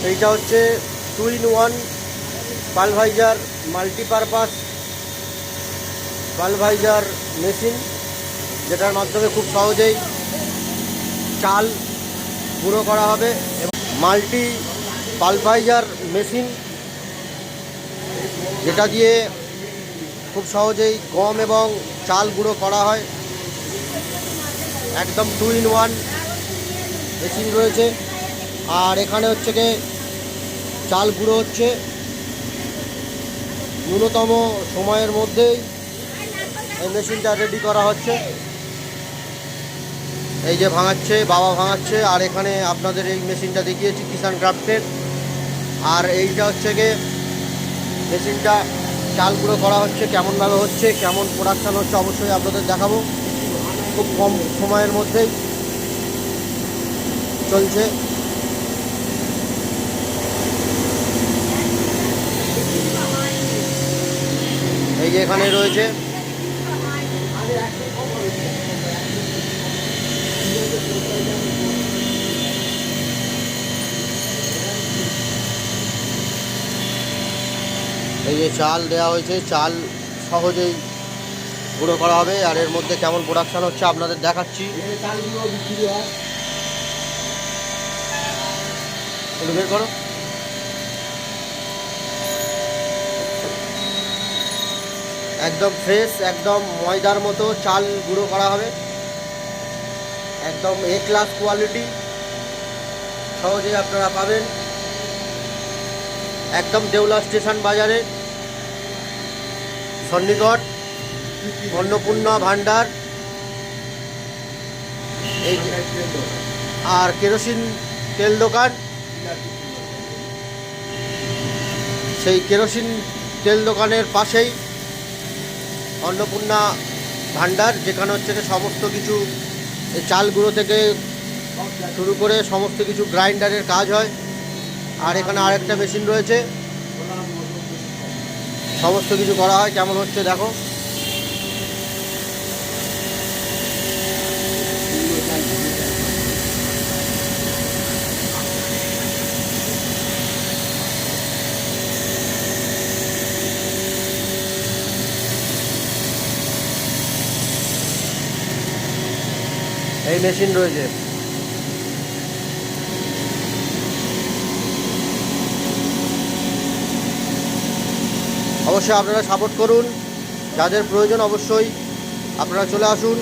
এইটা হচ্ছে 2-in-1 pulveriser multipurpose pulveriser machine, যেটার মাধ্যমে খুব সহজেই চাল গুঁড়ো করা হবে। এবং মাল্টি পালভাইজার মেশিন, যেটা দিয়ে খুব সহজেই গম এবং চাল গুঁড়ো করা হয়। একদম 2-in-1 মেশিন রয়েছে। আর এখানে হচ্ছে গিয়ে চাল গুঁড়ো হচ্ছে ন্যূনতম সময়ের মধ্যেই এই মেশিনটা রেডি করা হচ্ছে। এই যে ভাঙাচ্ছে, বাবা ভাঙাচ্ছে। আর এখানে আপনাদের এই মেশিনটা দেখিয়েছি কিষান ক্রাফটের। আর এইটা হচ্ছে গিয়ে মেশিনটা চাল গুঁড়ো করা হচ্ছে, কেমনভাবে হচ্ছে, কেমন প্রোডাকশান হচ্ছে অবশ্যই আপনাদের দেখাবো। খুব কম সময়ের মধ্যেই চলছে। এই যে এখানে রয়েছে এই যে চাল দেওয়া হয়েছে, চাল সহজেই গুঁড়ো করা হবে। আর এর মধ্যে কেমন প্রোডাকশান হচ্ছে আপনাদের দেখাচ্ছি। একটু বের করো। একদম ফ্রেশ, একদম ময়দার মতো চাল গুঁড়ো করা হবে। একদম এ ক্লাস কোয়ালিটি সহজেই আপনারা পাবেন। একদম দেউলা স্টেশন বাজারে সন্নিকট অন্নপূর্ণা ভান্ডার। এই আর কেরোসিন তেল দোকান, সেই কেরোসিন তেল দোকানের পাশেই অন্নপূর্ণা ভান্ডার, যেখানে হচ্ছে সমস্ত কিছু এই চাল গুঁড়ো থেকে শুরু করে সমস্ত কিছু গ্রাইন্ডারের কাজ হয়। আর এখানে আরেকটা মেশিন রয়েছে, সমস্ত কিছু করা হয়। কেমন হচ্ছে দেখো। এই মেশিন রয়েছে। অবশ্যই আপনারা সাপোর্ট করুন, যাদের প্রয়োজন অবশ্যই আপনারা চলে আসুন।